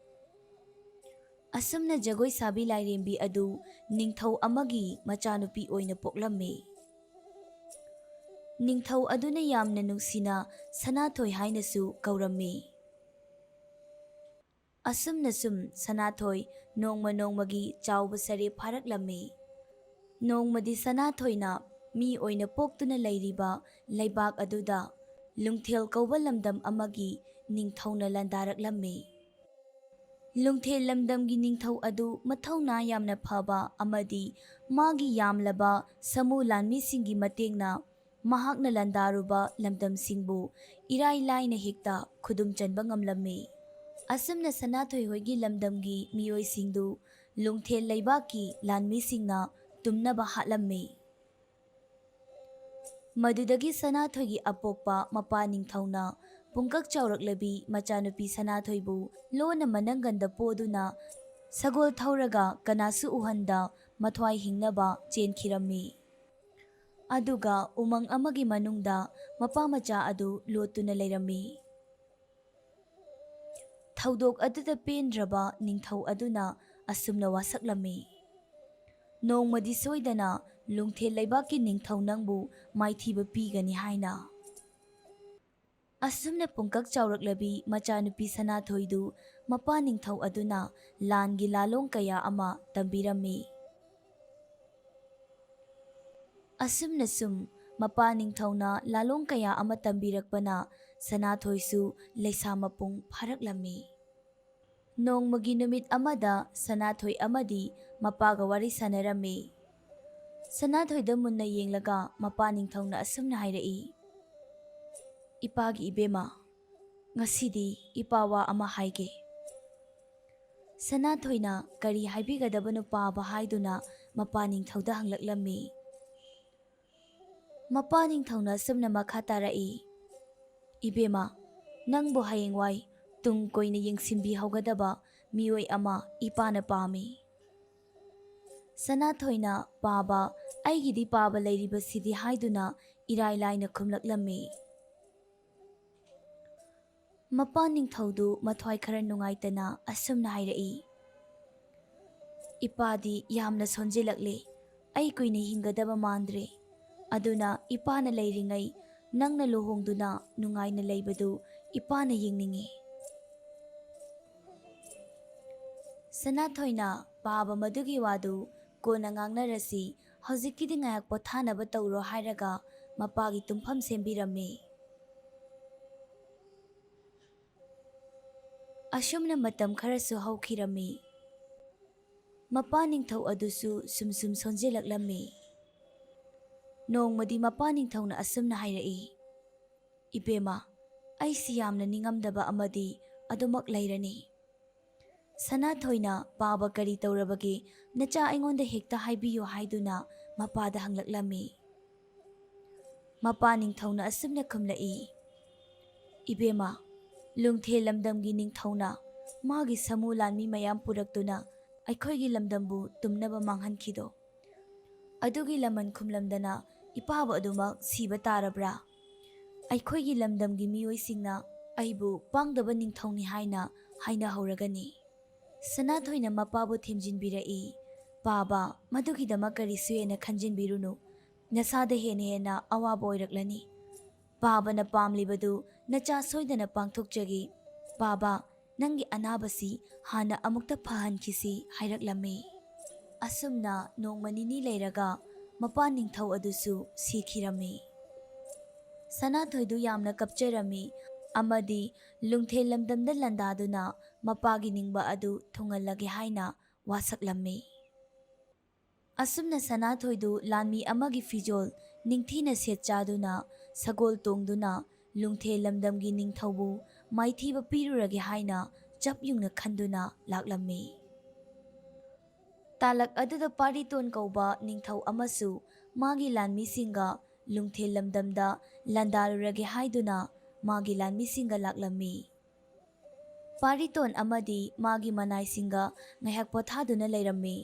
S2: ꯑꯁꯨꯝꯅ ꯖꯒꯣꯏ ꯁꯥꯕꯤ ꯂꯥꯏꯔꯦꯝꯕꯤ ꯑꯗꯨ ꯅꯤꯡꯊꯧ ꯑꯃꯒꯤ ꯃꯆꯥꯅꯨꯄꯤ ꯑꯣꯏꯅ ꯄꯣꯛꯂꯝꯃꯤ꯫ ꯅꯤꯡꯊꯧ ꯑꯗꯨꯅ ꯌꯥꯝꯅ ꯅꯨꯡꯁꯤꯅ ꯁꯅꯥꯊꯣꯏ ꯍꯥꯏꯅꯁꯨ ꯀꯧꯔꯝꯃꯤ꯫ ꯑꯁꯨꯝꯅ ꯁꯨꯝ ꯁꯅꯥꯊꯣꯏ ꯅꯣꯡꯃ ꯅꯣꯡꯃꯒꯤ ꯆꯥꯎꯕ ꯁꯔꯦꯞ ꯐꯥꯔꯛꯂꯝꯃꯤ꯫ ꯅꯣꯡꯃꯗꯤ ꯁꯅꯥꯊꯣꯏꯅ ꯃꯤ ꯑꯣꯏꯅ ꯄꯣꯛꯇꯨꯅ ꯂꯩꯔꯤꯕ ꯂꯩꯕꯥꯛ ꯑꯗꯨꯗ ꯂꯨꯡꯊꯦꯜ ꯀꯧꯕ ꯂꯝꯗꯝ ꯑꯃꯒꯤ ꯅꯤꯡꯊꯧꯅ ꯂꯥꯟꯗꯥꯔꯛꯂꯝꯃꯤ꯫ ꯂꯨꯡꯊꯦꯜ ꯂꯝꯗꯝꯒꯤ ꯅꯤꯡꯊꯧ ꯑꯗꯨ ꯃꯊꯧꯅꯥ ꯌꯥꯝꯅ ꯐꯕ ꯑꯃꯗꯤ ꯃꯥꯒꯤ ꯌꯥꯝꯂꯕ ꯁꯃꯨ ꯂꯥꯟꯃꯤꯁꯤꯡꯒꯤ ꯃꯇꯦꯡꯅ ꯃꯍꯥꯛꯅ ꯂꯥꯟꯗꯥꯔꯨꯕ ꯂꯝꯗꯝꯁꯤꯡꯕꯨ ꯏꯔꯥꯏ ꯂꯥꯏꯅ ꯍꯦꯛꯇ ꯈꯨꯗꯨꯝ ꯆꯟꯕ ꯉꯝꯂꯝꯃꯤ꯫ ꯑꯁꯨꯝꯅ ꯁꯅꯥꯊꯣꯏ ꯍꯣꯏꯒꯤ ꯂꯝꯗꯝꯒꯤ ꯃꯤꯑꯣꯏꯁꯤꯡꯗꯨ ꯂꯨꯡꯊꯦꯜ ꯂꯩꯕꯥꯛꯀꯤ ꯂꯥꯟꯃꯤꯁꯤꯡꯅ ꯇꯨꯝꯅꯕ ꯍꯥꯠꯂꯝꯃꯤ꯫ ꯃꯗꯨꯗꯒꯤ ꯁꯅꯥꯊꯣꯏꯒꯤ ꯑꯄꯣꯛꯄ ꯃꯄꯥ ꯅꯤꯡꯊꯧꯅ ꯄꯨꯡꯀꯛ ꯆꯥꯎꯔꯛꯂꯕꯤ ꯃꯆꯥꯅꯨꯄꯤ ꯁꯅꯥꯊꯣꯏꯕꯨ ꯂꯣꯟꯅ ꯃꯅꯪꯒꯟꯗ ꯄꯣꯗꯨꯅ ꯁꯒꯣꯜ ꯊꯧꯔꯒ ꯀꯅꯥꯁꯨ ꯎꯍꯟꯗ ꯃꯊ꯭ꯋꯥꯏ ꯍꯤꯡꯅꯕ ꯆꯦꯟꯈꯤꯔꯝꯃꯤ꯫ ꯑꯗꯨꯒ ꯎꯃꯪ ꯑꯃꯒꯤ ꯃꯅꯨꯡꯗ ꯃꯄꯥ ꯃꯆꯥ ꯑꯗꯨ ꯂꯣꯠꯇꯨꯅ ꯂꯩꯔꯝꯃꯤ꯫ ꯊꯧꯗꯣꯛ ꯑꯗꯨꯗ ꯄꯦꯟꯗ꯭ꯔꯕ ꯅꯤꯡꯊꯧ ꯑꯗꯨꯅ ꯑꯁꯨꯝꯅ ꯋꯥꯁꯛꯂꯝꯃꯤ, "ꯅꯣꯡꯃꯗꯤ ꯁꯣꯏꯗꯅ ꯂꯨꯡꯊꯦꯜ ꯂꯩꯕꯥꯛꯀꯤ ꯅꯤꯡꯊꯧ ꯅꯪꯕꯨ ꯃꯥꯏꯊꯤꯕ ꯄꯤꯒꯅꯤ" ꯍꯥꯏꯅ꯫ ꯑꯁꯨꯝꯅ ꯄꯨꯡꯀꯛ ꯆꯥꯎꯔꯛꯂꯕꯤ ꯃꯆꯥꯅꯨꯄꯤ ꯁꯅꯥꯊꯣꯏꯗꯨ ꯃꯄꯥ ꯅꯤꯡꯊꯧ ꯑꯗꯨꯅ ꯂꯥꯟꯒꯤ ꯂꯥꯂꯣꯡ ꯀꯌꯥ ꯑꯃ ꯇꯝꯕꯤꯔꯝꯃꯤ꯫ ꯑꯁꯨꯝꯅ ꯁꯨꯝ ꯃꯄꯥ ꯅꯤꯡꯊꯧꯅ ꯂꯥꯂꯣꯡ ꯀꯌꯥ ꯑꯃ ꯇꯝꯕꯤꯔꯛꯄꯅ ꯁꯅꯥꯊꯣꯏꯁꯨ ꯂꯩꯁꯥ ꯃꯄꯨꯡ ꯐꯥꯔꯛꯂꯝꯃꯤ꯫ ꯅꯣꯡꯃꯒꯤ ꯅꯨꯃꯤꯠ ꯑꯃꯗ ꯁꯅꯥꯊꯣꯏ ꯑꯃꯗꯤ ꯃꯄꯥꯒ ꯋꯥꯔꯤ ꯁꯥꯅꯔꯝꯃꯤ꯫ ꯁꯅꯥꯊꯣꯏꯗ ꯃꯨꯟꯅ ꯌꯦꯡꯂꯒ ꯃꯄꯥ ꯅꯤꯡꯊꯧꯅ ꯑꯁꯨꯝꯅ ꯍꯥꯏꯔꯛꯏ, "ꯏꯄꯥꯒꯤ ꯏꯕꯦꯝꯃ, ꯉꯁꯤꯗꯤ ꯏꯄꯥ ꯋꯥ ꯑꯃ ꯍꯥꯏꯒꯦ"꯫ ꯁꯅꯥꯊꯣꯏꯅ ꯀꯔꯤ ꯍꯥꯏꯕꯤꯒꯗꯕꯅꯣ ꯄꯥꯕ ꯍꯥꯏꯗꯨꯅ ꯃꯄꯥ ꯅꯤꯡꯊꯧꯗ ꯍꯪꯂꯛꯂꯝꯃꯤ꯫ ꯃꯄꯥ ꯅꯤꯡꯊꯧꯅ ꯑꯁꯨꯝꯅ ꯃꯈꯥ ꯇꯥꯔꯛꯏ, "ꯏꯕꯦꯝꯃ, ꯅꯪꯕꯨ ꯍꯌꯦꯡꯋꯥꯏ ꯇꯨꯡ ꯀꯣꯏꯅ ꯌꯦꯡꯁꯤꯟꯕꯤꯍꯧꯒꯗꯕ ꯃꯤꯑꯣꯏ ꯑꯃ ꯏꯄꯥꯅ ꯄꯥꯝꯃꯤ꯫ ꯁꯅꯥꯊꯣꯏꯅ ꯄꯥꯕ ꯑꯩꯒꯤꯗꯤ ꯄꯥꯕ ꯂꯩꯔꯤꯕꯁꯤꯗꯤ ꯍꯥꯏꯗꯨꯅ ꯏꯔꯥꯏ ꯂꯥꯏꯅ ꯈꯨꯝꯂꯛꯂꯝꯃꯤ꯫ ꯃꯄꯥ ꯅꯤꯡꯊꯧꯗꯨ ꯃꯊ꯭ꯋꯥꯏ ꯈꯔ ꯅꯨꯡꯉꯥꯏꯇꯅ ꯑꯁꯨꯝꯅ ꯍꯥꯏꯔꯛꯏ, ꯏꯄꯥꯗꯤ ꯌꯥꯝꯅ ꯁꯣꯟꯖꯤꯜꯂꯛꯂꯦ, ꯑꯩ ꯀꯨꯏꯅ ꯍꯤꯡꯒꯗꯕ ꯃꯥꯟꯗ꯭ꯔꯦ, ꯑꯗꯨꯅ ꯏꯄꯥꯅ ꯂꯩꯔꯤꯉꯩ ꯅꯪꯅ ꯂꯨꯍꯣꯡꯗꯨꯅ ꯅꯨꯡꯉꯥꯏꯅ ꯂꯩꯕꯗꯨ ꯏꯄꯥꯅ ꯌꯦꯡꯅꯤꯡꯉꯤ꯫ ꯁꯅꯥꯊꯣꯏꯅ ꯄꯥꯕ ꯃꯗꯨꯒꯤ ꯋꯥꯗꯨ ꯀꯣꯟꯅ ꯉꯥꯡꯅꯔꯁꯤ, ꯍꯧꯖꯤꯛꯀꯤꯗꯤ ꯉꯥꯏꯍꯥꯛ ꯄꯣꯊꯥꯅꯕ ꯇꯧꯔꯣ ꯍꯥꯏꯔꯒ ꯃꯄꯥꯒꯤ ꯇꯨꯝꯐꯝ ꯁꯦꯝꯕꯤꯔꯝꯃꯤ꯫ ꯑꯁꯨꯝꯅ ꯃꯇꯝ ꯈꯔꯁꯨ ꯍꯧꯈꯤꯔꯝꯃꯤ꯫ ꯃꯄꯥ ꯅꯤꯡꯊꯧ ꯑꯗꯨꯁꯨ ꯁꯨꯝ ꯁꯨꯝ ꯁꯣꯟꯖꯤꯜꯂꯛꯂꯝꯃꯤ꯫ ꯅꯣꯡꯃꯗꯤ ꯃꯄꯥ ꯅꯤꯡꯊꯧꯅ ꯑꯁꯨꯝꯅ ꯍꯥꯏꯔꯛꯏ, ꯏꯕꯦꯝꯃ, ꯑꯩꯁꯤ ꯌꯥꯝꯅ ꯅꯤꯡꯉꯝꯗꯕ ꯑꯃꯗꯤ ꯑꯗꯨꯃꯛ ꯂꯩꯔꯅꯤ꯫ ꯁꯅꯥꯊꯣꯏꯅ ꯄꯥꯕ ꯀꯔꯤ ꯇꯧꯔꯕꯒꯦ, ꯅꯆꯥ ꯑꯩꯉꯣꯟꯗ ꯍꯦꯛꯇ ꯍꯥꯏꯕꯤꯌꯨ ꯍꯥꯏꯗꯨꯅ ꯃꯄꯥꯗ ꯍꯪꯂꯛꯂꯝꯃꯤ꯫ ꯃꯄꯥ ꯅꯤꯡꯊꯧꯅ ꯑꯁꯨꯝꯅ ꯈꯨꯝꯂꯛꯏ, ꯏꯕꯦꯝꯃ, ꯂꯨꯡꯊꯦꯜ ꯂꯝꯗꯝꯒꯤ ꯅꯤꯡꯊꯧꯅ ꯃꯥꯒꯤ ꯁꯃꯨ ꯂꯥꯟꯃꯤ ꯃꯌꯥꯝ ꯄꯨꯔꯛꯇꯨꯅ ꯑꯩꯈꯣꯏꯒꯤ ꯂꯝꯗꯝꯕꯨ ꯇꯨꯝꯅꯕ ꯃꯥꯡꯍꯟꯈꯤꯗꯣ, ꯑꯗꯨꯒꯤ ꯂꯃꯟ ꯈꯨꯝꯂꯝꯗꯅ ꯏꯄꯥꯕꯨ ꯑꯗꯨꯃꯛ ꯁꯤꯕ ꯇꯥꯔꯕ꯭ꯔꯥ? ꯑꯩꯈꯣꯏꯒꯤ ꯂꯝꯗꯝꯒꯤ ꯃꯤꯑꯣꯏꯁꯤꯡꯅ ꯑꯩꯕꯨ ꯄꯥꯡꯗꯕ ꯅꯤꯡꯊꯧꯅꯤ ꯍꯥꯏꯅ ꯍꯥꯏꯅꯍꯧꯔꯒꯅꯤ꯫ ꯁꯅꯥꯊꯣꯏꯅ ꯃꯄꯥꯕꯨ ꯊꯦꯝꯖꯤꯟꯕꯤꯔꯛꯏ, ꯄꯥꯕ, ꯃꯗꯨꯒꯤꯗꯃꯛ ꯀꯔꯤꯁꯨ ꯍꯦꯟꯅ ꯈꯟꯖꯤꯟꯕꯤꯔꯨꯅꯨ, ꯅꯁꯥꯗ ꯍꯦꯟꯅ ꯑꯋꯥꯕ ꯑꯣꯏꯔꯛꯂꯅꯤ꯫ ꯄꯥꯕꯅ ꯄꯥꯝꯂꯤꯕꯗꯨ ꯅꯆꯥ ꯁꯣꯏꯗꯅ ꯄꯥꯡꯊꯣꯛꯆꯒꯦ꯫ ꯄꯥꯕ, ꯅꯪꯒꯤ ꯑꯅꯥꯕꯁꯤ ꯍꯥꯟꯅ ꯑꯃꯨꯛꯇ ꯐꯍꯟꯈꯤꯁꯤ ꯍꯥꯏꯔꯛꯂꯝꯃꯤ꯫ ꯑꯁꯨꯝꯅ ꯅꯣꯡꯃ ꯅꯤꯅꯤ ꯂꯩꯔꯒ ꯃꯄꯥ ꯅꯤꯡꯊꯧ ꯑꯗꯨꯁꯨ ꯁꯤꯈꯤꯔꯝꯃꯤ꯫ ꯁꯅꯥꯊꯣꯏꯗꯨ ꯌꯥꯝꯅ ꯀꯞꯆꯔꯝꯃꯤ ꯑꯃꯗꯤ ꯂꯨꯡꯊꯦꯜ ꯂꯝꯗꯝꯗ ꯂꯥꯟꯗꯥꯗꯨꯅ ꯃꯄꯥꯒꯤ ꯅꯤꯡꯕ ꯑꯗꯨ ꯊꯨꯡꯍꯜꯂꯒꯦ ꯍꯥꯏꯅ ꯋꯥꯁꯛꯂꯝꯃꯤ꯫ ꯑꯁꯨꯝꯅ ꯁꯅꯥꯊꯣꯏꯗꯨ ꯂꯥꯟꯃꯤ ꯑꯃꯒꯤ ꯐꯤꯖꯣꯜ ꯅꯤꯡꯊꯤꯅ ꯁꯦꯠꯆꯥꯗꯨꯅ ꯁꯒꯣꯜ ꯇꯣꯡꯗꯨꯅ ꯂꯨꯡꯊꯦꯜ ꯂꯝꯗꯝꯒꯤ ꯅꯤꯡꯊꯧꯕꯨ ꯃꯥꯏꯊꯤꯕ ꯄꯤꯔꯨꯔꯒꯦ ꯍꯥꯏꯅ ꯆꯞ ꯌꯨꯡꯅ ꯈꯟꯗꯨꯅ ꯂꯥꯛꯂꯝꯃꯤ꯫ ꯇꯥꯂꯛ ꯑꯗꯨꯗ ꯄꯥꯔꯤꯇꯣꯟ ꯀꯧꯕ ꯅꯤꯡꯊꯧ ꯑꯃꯁꯨ ꯃꯥꯒꯤ ꯂꯥꯟꯃꯤꯁꯤꯡꯒ ꯂꯨꯡꯊꯦꯜ ꯂꯝꯗꯝꯗ ꯂꯥꯟꯗꯥꯔꯨꯔꯒꯦ ꯍꯥꯏꯗꯨꯅ ꯃꯥꯒꯤ ꯂꯥꯟꯃꯤꯁꯤꯡꯒ ꯂꯥꯛꯂꯝꯃꯤ꯫ ꯄꯥꯔꯤꯇꯣꯟ ꯑꯃꯗꯤ ꯃꯥꯒꯤ ꯃꯅꯥꯏꯁꯤꯡꯒ ꯉꯥꯏꯍꯥꯛ ꯄꯣꯊꯥꯗꯨꯅ ꯂꯩꯔꯝꯃꯤ꯫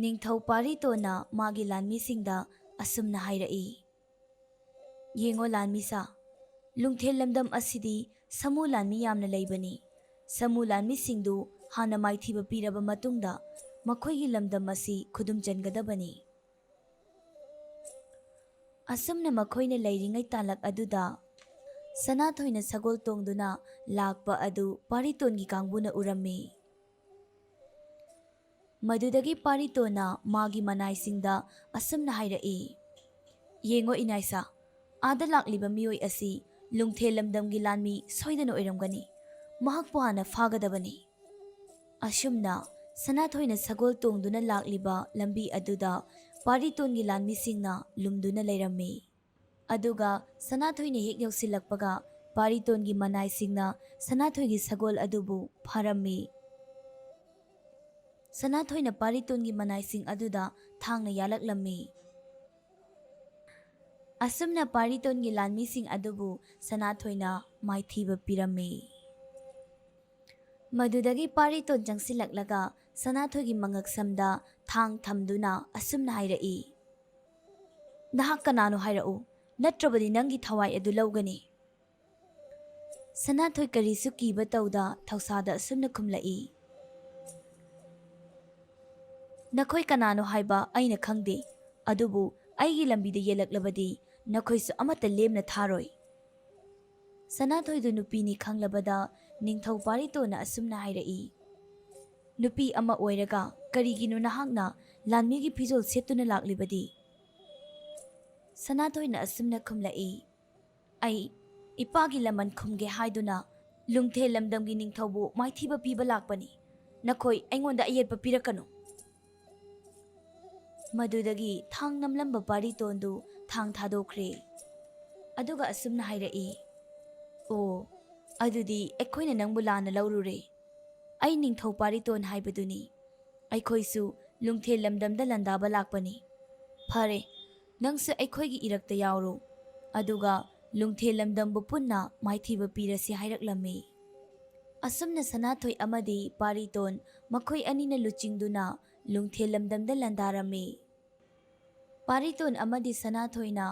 S2: ꯅꯤꯡꯊꯧ ꯄꯥꯔꯤꯇꯣꯟꯅ ꯃꯥꯒꯤ ꯂꯥꯟꯃꯤꯁꯤꯡꯗ ꯑꯁꯨꯝꯅ ꯍꯥꯏꯔꯛꯏ, ꯌꯦꯡꯉꯣ ꯂꯥꯟꯃꯤꯁꯥ, ꯂꯨꯡꯊꯦꯜ ꯂꯝꯗꯝ ꯑꯁꯤꯗꯤ ꯁꯃꯨ ꯂꯥꯟꯃꯤ ꯌꯥꯝꯅ ꯂꯩꯕꯅꯤ꯫ ꯁꯃꯨ ꯂꯥꯟꯃꯤꯁꯤꯡꯗꯨ ꯍꯥꯟꯅ ꯃꯥꯏꯊꯤꯕ ꯄꯤꯔꯕ ꯃꯇꯨꯡꯗ ꯃꯈꯣꯏꯒꯤ ꯂꯝꯗꯝ ꯑꯁꯤ ꯈꯨꯗꯨꯝ ꯆꯟꯒꯗꯕꯅꯤ꯫ ꯑꯁꯨꯝꯅ ꯃꯈꯣꯏꯅ ꯂꯩꯔꯤꯉꯩ ꯇꯥꯂꯛ ꯑꯗꯨꯗ ꯁꯅꯥꯊꯣꯏꯅ ꯁꯒꯣꯜ ꯇꯣꯡꯗꯨꯅ ꯂꯥꯛꯄ ꯑꯗꯨ ꯄꯥꯔꯤꯇꯣꯟꯒꯤ ꯀꯥꯡꯕꯨꯅ ꯎꯔꯝꯃꯤ꯫ ꯃꯗꯨꯗꯒꯤ ꯄꯥꯔꯤꯇꯣꯟꯅ ꯃꯥꯒꯤ ꯃꯅꯥꯏꯁꯤꯡꯗ ꯑꯁꯨꯝꯅ ꯍꯥꯏꯔꯛꯏ, ꯌꯦꯡꯉꯣ ꯏꯅꯥꯏꯁꯥ, ꯑꯥꯗ ꯂꯥꯛꯂꯤꯕ ꯃꯤꯑꯣꯏ ꯑꯁꯤ ꯂꯨꯡꯊꯦꯜ ꯂꯝꯗꯝꯒꯤ ꯂꯥꯟꯃꯤ ꯁꯣꯏꯗꯅ ꯑꯣꯏꯔꯝꯒꯅꯤ, ꯃꯍꯥꯛꯄꯨ ꯍꯥꯟꯅ ꯐꯥꯒꯗꯕꯅꯤ꯫ ꯑꯁꯨꯝꯅ ꯁꯅꯥꯊꯣꯏꯅ ꯁꯒꯣꯜ ꯇꯣꯡꯗꯨꯅ ꯂꯥꯛꯂꯤꯕ ꯂꯝꯕꯤ ꯑꯗꯨꯗ ꯄꯥꯔꯤꯇꯣꯟꯒꯤ ꯂꯥꯟꯃꯤꯁꯤꯡꯅ ꯂꯨꯝꯗꯨꯅ ꯂꯩꯔꯝꯃꯤ꯫ ꯑꯗꯨꯒ ꯁꯅꯥꯊꯣꯏꯅ ꯍꯦꯛ ꯌꯧꯁꯤꯜꯂꯛꯄꯒ ꯄꯥꯔꯤꯇꯣꯟꯒꯤ ꯃꯅꯥꯏꯁꯤꯡꯅ ꯁꯅꯥꯊꯣꯏꯒꯤ ꯁꯒꯣꯜ ꯑꯗꯨꯕꯨ ꯐꯥꯔꯝꯃꯤ꯫ ꯁꯅꯥꯊꯣꯏꯅ ꯄꯥꯔꯤꯇꯣꯟꯒꯤ ꯃꯅꯥꯏꯁꯤꯡ ꯑꯗꯨꯗ ꯊꯥꯡꯅ ꯌꯥꯜꯂꯛꯂꯝꯃꯤ꯫ ꯑꯁꯨꯝꯅ ꯄꯥꯔꯤꯇꯣꯟꯒꯤ ꯂꯥꯟꯃꯤꯁꯤꯡ ꯑꯗꯨꯕꯨ ꯁꯅꯥꯊꯣꯏꯅ ꯃꯥꯏꯊꯤꯕ ꯄꯤꯔꯝꯃꯤ꯫ ꯃꯗꯨꯗꯒꯤ ꯄꯥꯔꯤꯇꯣꯟ ꯆꯪꯁꯤꯜꯂꯛꯂꯒ ꯁꯅꯥꯊꯣꯏꯒꯤ ꯃꯉꯛꯁꯝꯗ ꯊꯥꯡ ꯊꯝꯗꯨꯅ ꯑꯁꯨꯝꯅ ꯍꯥꯏꯔꯛꯏ, ꯅꯍꯥꯛ ꯀꯅꯥꯅꯣ ꯍꯥꯏꯔꯛꯎ, ꯅꯠꯇ꯭ꯔꯕꯗꯤ ꯅꯪꯒꯤ ꯊꯋꯥꯏ ꯑꯗꯨ ꯂꯧꯒꯅꯤ꯫ ꯁꯅꯥꯊꯣꯏ ꯀꯔꯤꯁꯨ ꯀꯤꯕ ꯇꯧꯗ ꯊꯧꯁꯥꯗ ꯑꯁꯨꯝꯅ ꯈꯨꯝꯂꯛꯏ, ꯅꯈꯣꯏ ꯀꯅꯥꯅꯣ ꯍꯥꯏꯕ ꯑꯩꯅ ꯈꯪꯗꯦ, ꯑꯗꯨꯕꯨ ꯑꯩꯒꯤ ꯂꯝꯕꯤꯗ ꯌꯦꯜꯂꯛꯂꯕꯗꯤ ꯅꯈꯣꯏꯁꯨ ꯑꯃꯠꯇ ꯂꯦꯝꯅ ꯊꯥꯔꯣꯏ꯫ ꯁꯅꯥꯊꯣꯏꯗꯨ ꯅꯨꯄꯤꯅꯤ ꯈꯪꯂꯕꯗ ꯅꯤꯡꯊꯧ ꯄꯥꯔꯤꯇꯣꯟꯅ ꯑꯁꯨꯝꯅ ꯍꯥꯏꯔꯛꯏ, ꯅꯨꯄꯤ ꯑꯃ ꯑꯣꯏꯔꯒ ꯀꯔꯤꯒꯤꯅꯣ ꯅꯍꯥꯛꯅ ꯂꯥꯟꯃꯤꯒꯤ ꯐꯤꯖꯣꯜ ꯁꯦꯠꯇꯨꯅ ꯂꯥꯛꯂꯤꯕꯗꯤ? ꯁꯅꯥꯊꯣꯏꯅ ꯑꯁꯨꯝꯅ ꯈꯨꯝꯂꯛꯏ, ꯑꯩ ꯏꯄꯥꯒꯤ ꯂꯃꯟ ꯈꯨꯝꯒꯦ ꯍꯥꯏꯗꯨꯅ ꯂꯨꯡꯊꯦꯜ ꯂꯝꯗꯝꯒꯤ ꯅꯤꯡꯊꯧꯕꯨ ꯃꯥꯏꯊꯤꯕ ꯄꯤꯕ ꯂꯥꯛꯄꯅꯤ, ꯅꯈꯣꯏ ꯑꯩꯉꯣꯟꯗ ꯑꯌꯦꯠꯄ ꯄꯤꯔꯛꯀꯅꯨ꯫ ꯃꯗꯨꯗꯒꯤ ꯊꯥꯡ ꯅꯝꯂꯝꯕ ꯄꯥꯔꯤꯇꯣꯟꯗꯨ ꯊꯥꯡ ꯊꯥꯗꯣꯛꯈ꯭ꯔꯦ꯫ ꯑꯗꯨꯒ ꯑꯁꯨꯝꯅ ꯍꯥꯏꯔꯛꯏ, ꯑꯣ, ꯑꯗꯨꯗꯤ ꯑꯩꯈꯣꯏꯅ ꯅꯪꯕꯨ ꯂꯥꯟꯅ ꯂꯧꯔꯨꯔꯦ꯫ ꯑꯩ ꯅꯤꯡꯊꯧ ꯄꯥꯔꯤꯇꯣꯟ ꯍꯥꯏꯕꯗꯨꯅꯤ, ꯑꯩꯈꯣꯏꯁꯨ ꯂꯨꯡꯊꯦꯜ ꯂꯝꯗꯝꯗ ꯂꯥꯟꯗꯥꯕ ꯂꯥꯛꯄꯅꯤ꯫ ꯐꯔꯦ, ꯅꯪꯁꯨ ꯑꯩꯈꯣꯏꯒꯤ ꯏꯔꯛꯇ ꯌꯥꯎꯔꯣ, ꯑꯗꯨꯒ ꯂꯨꯡꯊꯦꯜ ꯂꯝꯗꯝꯕꯨ ꯄꯨꯟꯅ ꯃꯥꯏꯊꯤꯕ ꯄꯤꯔꯁꯤ ꯍꯥꯏꯔꯛꯂꯝꯃꯤ꯫ ꯑꯁꯨꯝꯅ ꯁꯅꯥꯊꯣꯏ ꯑꯃꯗꯤ ꯄꯥꯔꯤꯇꯣꯟ ꯃꯈꯣꯏ ꯑꯅꯤꯅ ꯂꯨꯆꯤꯡꯗꯨꯅ ꯂꯨꯡꯊꯦꯜ ꯂꯝꯗꯝꯗ ꯂꯥꯟꯗꯥꯔꯝꯃꯤ꯫ ꯄꯥꯔꯤꯇꯣꯟ ꯑꯃꯗꯤ ꯁꯅꯥꯊꯣꯏꯅ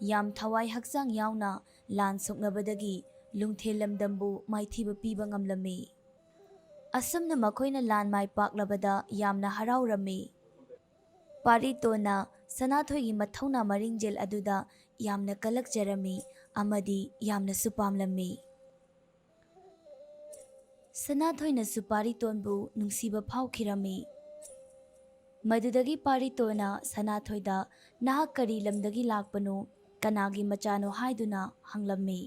S2: ꯌꯥꯝ ꯊꯋꯥꯏ ꯍꯛꯆꯥꯡ ꯌꯥꯎꯅ ꯂꯥꯟ ꯁꯣꯛꯅꯕꯗꯒꯤ ꯂꯨꯡꯊꯦꯜ ꯂꯝꯗꯝꯕꯨ ꯃꯥꯏꯊꯤꯕ ꯄꯤꯕ ꯉꯝꯂꯝꯃꯤ꯫ ꯑꯁꯨꯝꯅ ꯃꯈꯣꯏꯅ ꯂꯥꯟ ꯃꯥꯏ ꯄꯥꯛꯂꯕꯗ ꯌꯥꯝꯅ ꯍꯔꯥꯎꯔꯝꯃꯤ꯫ ꯄꯥꯔꯤꯇꯣꯟꯅ ꯁꯅꯥꯊꯣꯏꯒꯤ ꯃꯊꯧꯅꯥ ꯃꯔꯤꯡꯖꯦꯜ ꯑꯗꯨꯗ ꯌꯥꯝꯅ ꯀꯂꯛꯆꯔꯝꯃꯤ ꯑꯃꯗꯤ ꯌꯥꯝꯅꯁꯨ ꯄꯥꯝꯂꯝꯃꯤ꯫ ꯁꯅꯥꯊꯣꯏꯅꯁꯨ ꯄꯥꯔꯤꯇꯣꯟꯕꯨ ꯅꯨꯡꯁꯤꯕ ꯐꯥꯎꯈꯤꯔꯝꯃꯤ꯫ ꯃꯗꯨꯗꯒꯤ ꯄꯥꯔꯤꯇꯣꯟꯅ ꯁꯅꯥꯊꯣꯏꯗ ꯅꯍꯥꯛ ꯀꯔꯤ ꯂꯝꯗꯒꯤ ꯂꯥꯛꯄꯅꯣ, ꯀꯅꯥꯒꯤ ꯃꯆꯥꯅꯣ ꯍꯥꯏꯗꯨꯅ ꯍꯪꯂꯝꯃꯤ꯫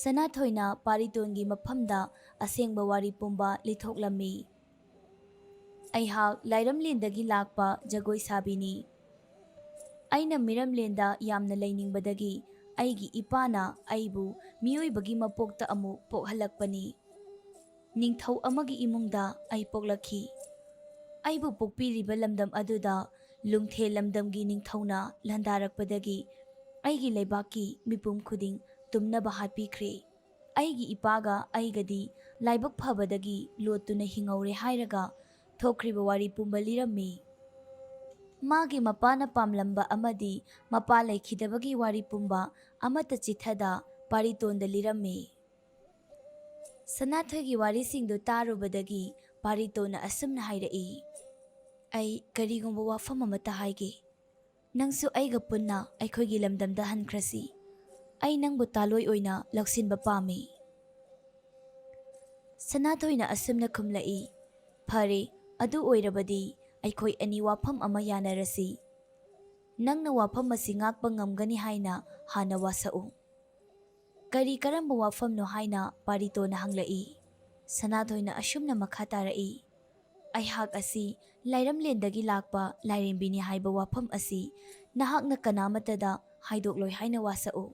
S2: ꯁꯅꯥꯊꯣꯏꯅ ꯄꯥꯔꯤꯇꯣꯟꯒꯤ ꯃꯐꯝꯗ ꯑꯁꯦꯡꯕ ꯋꯥꯔꯤ ꯄꯨꯝꯕ ꯂꯤꯊꯣꯛꯂꯝꯃꯤ꯫ ꯑꯩꯍꯥꯛ ꯂꯥꯏꯔꯝꯂꯦꯟꯗꯒꯤ ꯂꯥꯛꯄ ꯖꯒꯣꯏ ꯁꯥꯕꯤꯅꯤ꯫ ꯑꯩꯅ ꯃꯤꯔꯝꯂꯦꯟꯗ ꯌꯥꯝꯅ ꯂꯩꯅꯤꯡꯕꯗꯒꯤ ꯑꯩꯒꯤ ꯏꯄꯥꯅ ꯑꯩꯕꯨ ꯃꯤꯑꯣꯏꯕꯒꯤ ꯃꯄꯣꯛꯇ ꯑꯃꯨꯛ ꯄꯣꯛꯍꯜꯂꯛꯄꯅꯤ꯫ ꯅꯤꯡꯊꯧ ꯑꯃꯒꯤ ꯏꯃꯨꯡꯗ ꯑꯩ ꯄꯣꯛꯂꯛꯈꯤ꯫ ꯑꯩꯕꯨ ꯄꯣꯛꯄꯤꯔꯤꯕ ꯂꯝꯗꯝ ꯑꯗꯨꯗ ꯂꯨꯡꯊꯦꯜ ꯂꯝꯗꯝꯒꯤ ꯅꯤꯡꯊꯧꯅ ꯂꯥꯟꯗꯥꯔꯛꯄꯗꯒꯤ ꯑꯩꯒꯤ ꯂꯩꯕꯥꯛꯀꯤ ꯃꯤꯄꯨꯝ ꯈꯨꯗꯤꯡ ꯇꯨꯝꯅꯕ ꯍꯥꯠꯄꯤꯈ꯭ꯔꯦ꯫ ꯑꯩꯒꯤ ꯏꯄꯥꯒ ꯑꯩꯒꯗꯤ ꯂꯥꯏꯕꯛ ꯐꯕꯗꯒꯤ ꯂꯣꯠꯇꯨꯅ ꯍꯤꯡꯍꯧꯔꯦ ꯍꯥꯏꯔꯒ ꯊꯣꯛꯈ꯭ꯔꯤꯕ ꯋꯥꯔꯤ ꯄꯨꯝꯕ ꯂꯤꯔꯝꯃꯤ꯫ ꯃꯥꯒꯤ ꯃꯄꯥꯅ ꯄꯥꯝꯂꯝꯕ ꯑꯃꯗꯤ ꯃꯄꯥ ꯂꯩꯈꯤꯗꯕꯒꯤ ꯋꯥꯔꯤ ꯄꯨꯝꯕ ꯑꯃꯠꯇ ꯆꯤꯊꯗ ꯄꯥꯔꯤꯇꯣꯟꯗ ꯂꯤꯔꯝꯃꯤ꯫ ꯁꯅꯥꯊꯣꯏꯒꯤ ꯋꯥꯔꯤꯁꯤꯡꯗꯨ ꯇꯥꯔꯨꯕꯗꯒꯤ ꯄꯥꯔꯤꯇꯣꯟꯅ ꯑꯁꯨꯝꯅ ꯍꯥꯏꯔꯛꯏ, ꯑꯩ ꯀꯔꯤꯒꯨꯝꯕ ꯋꯥꯐꯝ ꯑꯃꯠꯇ ꯍꯥꯏꯒꯦ꯫ ꯅꯪꯁꯨ ꯑꯩꯒ ꯄꯨꯟꯅ ꯑꯩꯈꯣꯏꯒꯤ ꯂꯝꯗꯝꯗ ꯍꯟꯈ꯭ꯔꯁꯤ꯫ ꯑꯩ ꯅꯪꯕꯨ ꯇꯥꯂꯣꯏ ꯑꯣꯏꯅ ꯂꯧꯁꯤꯟꯕ ꯄꯥꯝꯃꯤ꯫ ꯁꯅꯥꯊꯣꯏꯅ ꯑꯁꯨꯝꯅ ꯈꯨꯝꯂꯛꯏ, ꯐꯔꯦ, ꯑꯗꯨ ꯑꯣꯏꯔꯕꯗꯤ ꯑꯩꯈꯣꯏ ꯑꯅꯤ ꯋꯥꯐꯝ ꯑꯃ ꯌꯥꯅꯔꯁꯤ꯫ ꯅꯪꯅ ꯋꯥꯐꯝ ꯑꯁꯤ ꯉꯥꯛꯄ ꯉꯝꯒꯅꯤ ꯍꯥꯏꯅ ꯍꯥꯟꯅ ꯋꯥꯁꯛꯎ꯫ ꯀꯔꯤ ꯀꯔꯝꯕ ꯋꯥꯐꯝꯅꯣ ꯍꯥꯏꯅ ꯄꯥꯔꯤꯇꯣꯟꯅ ꯍꯪꯂꯛꯏ꯫ ꯁꯅꯥꯊꯣꯏꯅ ꯑꯁꯨꯝꯅ ꯃꯈꯥ ꯇꯥꯔꯛꯏ, ꯑꯩꯍꯥꯛ ꯑꯁꯤ ꯂꯥꯏꯔꯝꯂꯦꯟꯗꯒꯤ ꯂꯥꯛꯄ ꯂꯥꯏꯔꯦꯝꯕꯤꯅꯤ ꯍꯥꯏꯕ ꯋꯥꯐꯝ ꯑꯁꯤ ꯅꯍꯥꯛꯅ ꯀꯅꯥꯃꯠꯇꯗ ꯍꯥꯏꯗꯣꯛꯂꯣꯏ ꯍꯥꯏꯅ ꯋꯥꯁꯛꯎ꯫